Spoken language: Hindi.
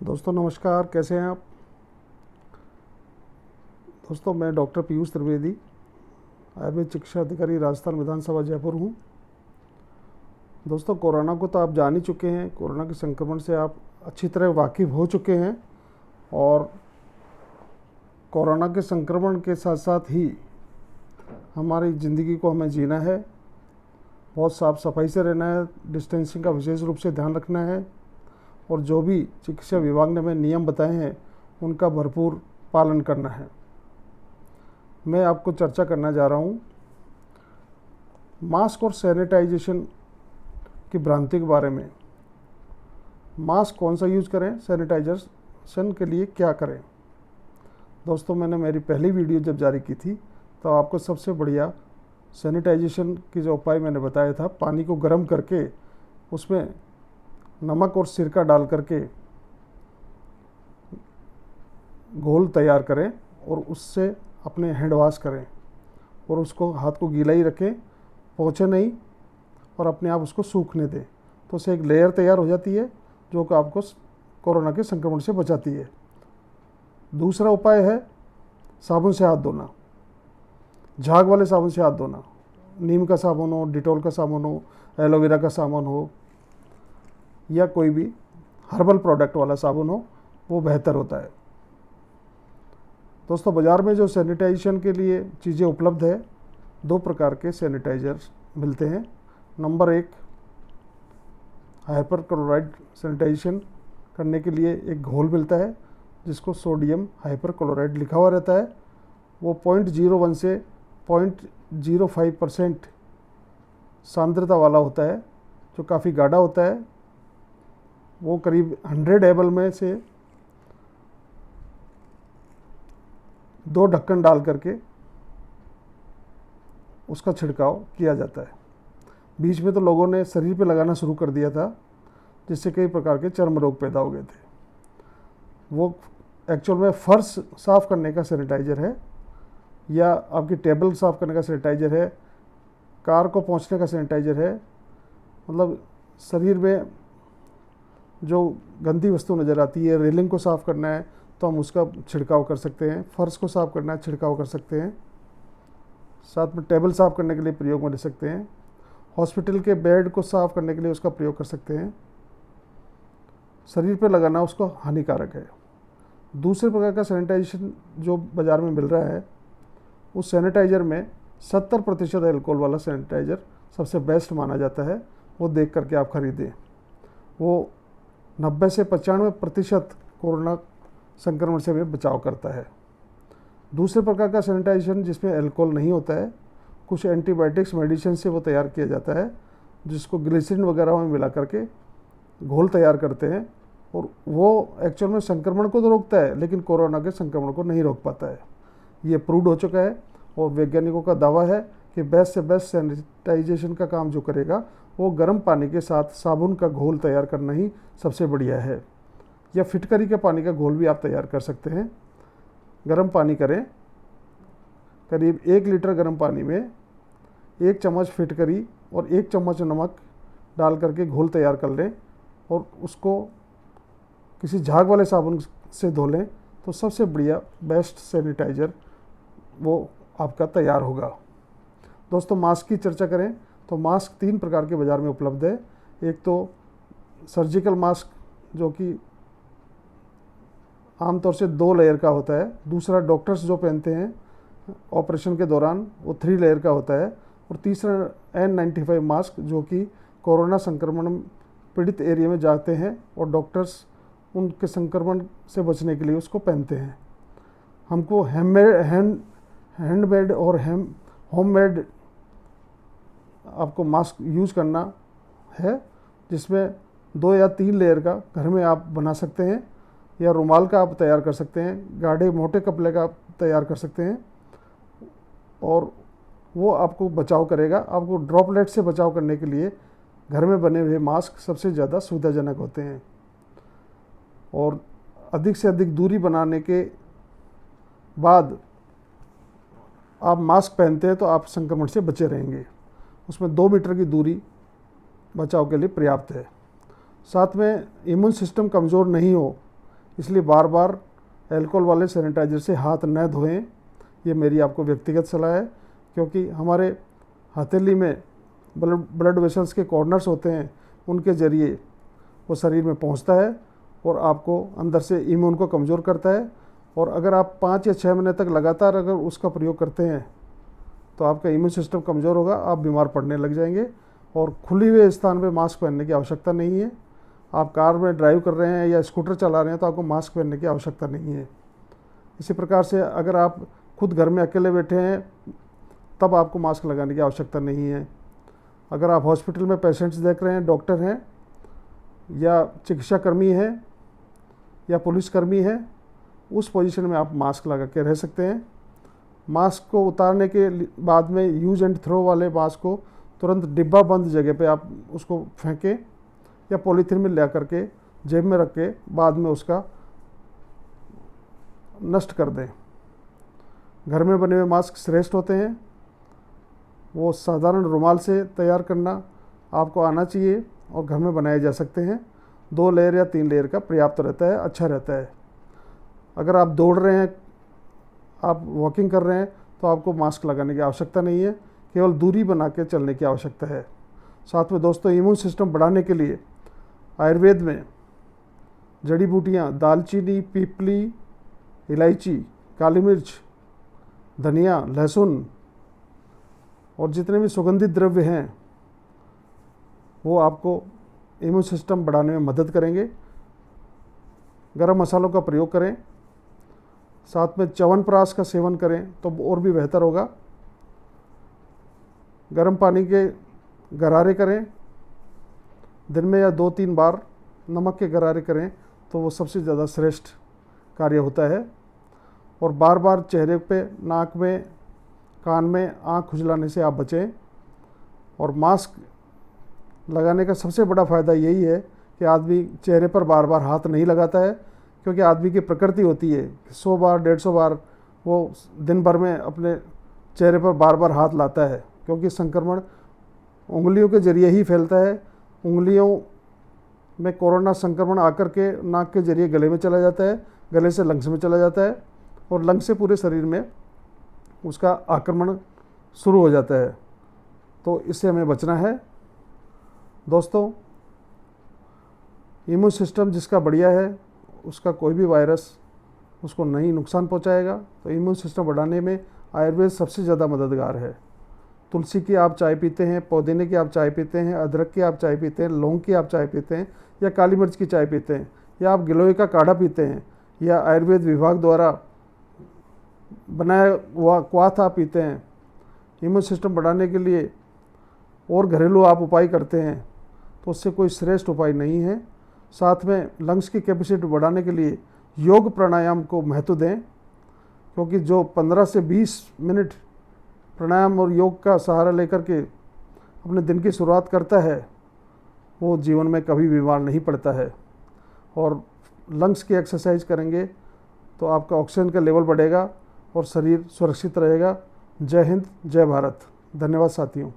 दोस्तों नमस्कार, कैसे हैं आप। दोस्तों मैं डॉक्टर पीयूष त्रिवेदी, आयुर्वेद चिकित्सा अधिकारी, राजस्थान विधानसभा जयपुर हूं। दोस्तों कोरोना को तो आप जान ही चुके हैं, कोरोना के संक्रमण से आप अच्छी तरह वाकिफ़ हो चुके हैं। और कोरोना के संक्रमण के साथ साथ ही हमारी ज़िंदगी को हमें जीना है, बहुत साफ़ सफाई से रहना है, डिस्टेंसिंग का विशेष रूप से ध्यान रखना है और जो भी चिकित्सा विभाग ने हमें नियम बताए हैं उनका भरपूर पालन करना है। मैं आपको चर्चा करना जा रहा हूँ मास्क और सैनिटाइजेशन की भ्रांति के बारे में। मास्क कौन सा यूज़ करें, सैनिटाइजेशन के लिए क्या करें। दोस्तों मैंने मेरी पहली वीडियो जब जारी की थी तो आपको सबसे बढ़िया सैनिटाइजेशन की जो उपाय मैंने बताया था, पानी को गर्म करके उसमें नमक और सिरका डाल करके घोल तैयार करें और उससे अपने हैंड वॉश करें और उसको हाथ को गीला ही रखें, पोंछे नहीं, और अपने आप उसको सूखने दें। तो उससे एक लेयर तैयार हो जाती है जो कि आपको कोरोना के संक्रमण से बचाती है। दूसरा उपाय है साबुन से हाथ धोना, झाग वाले साबुन से हाथ धोना। नीम का साबुन हो, डिटॉल का साबुन हो, एलोवेरा का साबुन हो या कोई भी हर्बल प्रोडक्ट वाला साबुन हो, वो बेहतर होता है। दोस्तों बाज़ार में जो सैनिटाइजेशन के लिए चीज़ें उपलब्ध है, दो प्रकार के सैनिटाइजर्स मिलते हैं। नंबर एक, हाइपर क्लोराइड सैनिटाइजेशन करने के लिए एक घोल मिलता है जिसको सोडियम हाइपर क्लोराइड लिखा हुआ रहता है। वो 0.01 से 0.05% सांद्रता वाला होता है, जो काफ़ी गाढ़ा होता है। वो करीब 100 ml में से 2 ढक्कन डाल करके उसका छिड़काव किया जाता है। बीच में तो लोगों ने शरीर पे लगाना शुरू कर दिया था, जिससे कई प्रकार के चर्म रोग पैदा हो गए थे। वो एक्चुअल में फर्श साफ़ करने का सैनिटाइज़र है या आपकी टेबल साफ़ करने का सैनिटाइज़र है, कार को पोंछने का सैनिटाइज़र है। मतलब शरीर में जो गंदी वस्तु नज़र आती है, रेलिंग को साफ़ करना है तो हम उसका छिड़काव कर सकते हैं, फ़र्श को साफ़ करना है छिड़काव कर सकते हैं, साथ में टेबल साफ़ करने के लिए प्रयोग में ले सकते हैं, हॉस्पिटल के बेड को साफ़ करने के लिए उसका प्रयोग कर सकते हैं। शरीर पर लगाना उसको हानिकारक है। दूसरे प्रकार का सैनिटाइजेशन जो बाज़ार में मिल रहा है, उस सैनिटाइज़र में 70% एल्कोहल वाला सैनिटाइज़र सबसे बेस्ट माना जाता है। वो देख करके आप खरीदें। वो 90 से 95% कोरोना संक्रमण से भी बचाव करता है। दूसरे प्रकार का सैनिटाइजेशन जिसमें अल्कोहल नहीं होता है, कुछ एंटीबायोटिक्स मेडिसिन से वो तैयार किया जाता है, जिसको ग्लिसरीन वगैरह में मिला करके घोल तैयार करते हैं। और वो एक्चुअल में संक्रमण को तो रोकता है लेकिन कोरोना के संक्रमण को नहीं रोक पाता है। ये प्रूव हो चुका है और वैज्ञानिकों का दावा है कि बेस्ट से बेस्ट सैनिटाइजेशन का काम जो करेगा वो गर्म पानी के साथ साबुन का घोल तैयार करना ही सबसे बढ़िया है। या फिटकरी के पानी का घोल भी आप तैयार कर सकते हैं। गर्म पानी करें, करीब 1 लीटर गर्म पानी में 1 चम्मच फिटकरी और 1 चम्मच नमक डाल करके घोल तैयार कर लें और उसको किसी झाग वाले साबुन से धो लें तो सबसे बढ़िया बेस्ट सैनिटाइज़र वो आपका तैयार होगा। दोस्तों मास्क की चर्चा करें तो मास्क 3 प्रकार के बाज़ार में उपलब्ध है। एक तो सर्जिकल मास्क जो कि आमतौर से 2 लेयर का होता है। दूसरा डॉक्टर्स जो पहनते हैं ऑपरेशन के दौरान, वो 3 लेयर का होता है। और तीसरा N95 मास्क जो कि कोरोना संक्रमण पीड़ित एरिया में जाते हैं और डॉक्टर्स उनके संक्रमण से बचने के लिए उसको पहनते हैं। हमको हैंडमेड और होममेड आपको मास्क यूज़ करना है, जिसमें 2 या 3 लेयर का घर में आप बना सकते हैं या रुमाल का आप तैयार कर सकते हैं, गाढ़े मोटे कपड़े का आप तैयार कर सकते हैं और वो आपको बचाव करेगा। आपको ड्रॉपलेट से बचाव करने के लिए घर में बने हुए मास्क सबसे ज़्यादा सुविधाजनक होते हैं। और अधिक से अधिक दूरी बनाने के बाद आप मास्क पहनते हैं तो आप संक्रमण से बचे रहेंगे। उसमें 2 मीटर की दूरी बचाव के लिए पर्याप्त है। साथ में इम्यून सिस्टम कमज़ोर नहीं हो इसलिए बार बार अल्कोहल वाले सैनिटाइज़र से हाथ न धोएं, ये मेरी आपको व्यक्तिगत सलाह है। क्योंकि हमारे हथेली में ब्लड वेसल्स के कॉर्नर्स होते हैं, उनके ज़रिए वो शरीर में पहुंचता है और आपको अंदर से इम्यून को कमज़ोर करता है। और अगर आप 5 या 6 महीने तक लगातार अगर उसका प्रयोग करते हैं तो आपका इम्यून सिस्टम कमज़ोर होगा, आप बीमार पड़ने लग जाएंगे। और खुले हुए स्थान पे मास्क पहनने की आवश्यकता नहीं है। आप कार में ड्राइव कर रहे हैं या स्कूटर चला रहे हैं तो आपको मास्क पहनने की आवश्यकता नहीं है। इसी प्रकार से अगर आप खुद घर में अकेले बैठे हैं तब आपको मास्क लगाने की आवश्यकता नहीं है। अगर आप हॉस्पिटल में पेशेंट्स देख रहे हैं, डॉक्टर हैं या चिकित्साकर्मी हैं या पुलिसकर्मी हैं, उस पोजीशन में आप मास्क लगा के रह सकते हैं। मास्क को उतारने के बाद में यूज एंड थ्रो वाले मास्क को तुरंत डिब्बा बंद जगह पे आप उसको फेंकें या पॉलीथीन में ले करके जेब में रख के बाद में उसका नष्ट कर दें। घर में बने हुए मास्क श्रेष्ठ होते हैं। वो साधारण रुमाल से तैयार करना आपको आना चाहिए और घर में बनाए जा सकते हैं। 2 लेयर या 3 लेयर का पर्याप्त रहता है, अच्छा रहता है। अगर आप दौड़ रहे हैं, आप वॉकिंग कर रहे हैं तो आपको मास्क लगाने की आवश्यकता नहीं है, केवल दूरी बना के चलने की आवश्यकता है। साथ में दोस्तों, इम्यून सिस्टम बढ़ाने के लिए आयुर्वेद में जड़ी बूटियाँ दालचीनी, पीपली, इलायची, काली मिर्च, धनिया, लहसुन और जितने भी सुगंधित द्रव्य हैं वो आपको इम्यून सिस्टम बढ़ाने में मदद करेंगे। गरम मसालों का प्रयोग करें, साथ में च्यवनप्राश का सेवन करें तो और भी बेहतर होगा। गर्म पानी के गरारे करें, दिन में या 2-3 बार नमक के गरारे करें तो वो सबसे ज़्यादा श्रेष्ठ कार्य होता है। और बार बार चेहरे पे, नाक में, कान में आँख खुजलाने से आप बचें। और मास्क लगाने का सबसे बड़ा फ़ायदा यही है कि आदमी चेहरे पर बार बार हाथ नहीं लगाता है, क्योंकि आदमी की प्रकृति होती है 100 बार 150 बार वो दिन भर में अपने चेहरे पर बार बार हाथ लाता है, क्योंकि संक्रमण उंगलियों के जरिए ही फैलता है। उंगलियों में कोरोना संक्रमण आकर के नाक के जरिए गले में चला जाता है, गले से लंग्स में चला जाता है और लंग्स से पूरे शरीर में उसका आक्रमण शुरू हो जाता है। तो इससे हमें बचना है। दोस्तों, इम्यून सिस्टम जिसका बढ़िया है उसका कोई भी वायरस उसको नहीं नुकसान पहुंचाएगा। तो इम्यून सिस्टम बढ़ाने में आयुर्वेद सबसे ज़्यादा मददगार है। तुलसी की आप चाय पीते हैं, पुदीने की आप चाय पीते हैं, अदरक की आप चाय पीते हैं, लौंग की आप चाय पीते हैं या काली मिर्च की चाय पीते हैं, या आप गिलोय का काढ़ा पीते हैं, या आयुर्वेद विभाग द्वारा बनाया हुआ क्वाथ आप पीते हैं, इम्यून सिस्टम बढ़ाने के लिए और घरेलू आप उपाय करते हैं, तो उससे कोई श्रेष्ठ उपाय नहीं है। साथ में लंग्स की कैपेसिटी बढ़ाने के लिए योग प्राणायाम को महत्व दें, क्योंकि जो 15 से 20 मिनट प्राणायाम और योग का सहारा लेकर के अपने दिन की शुरुआत करता है वो जीवन में कभी बीमार नहीं पड़ता है। और लंग्स की एक्सरसाइज करेंगे तो आपका ऑक्सीजन का लेवल बढ़ेगा और शरीर सुरक्षित रहेगा। जय हिंद, जय भारत। धन्यवाद साथियों।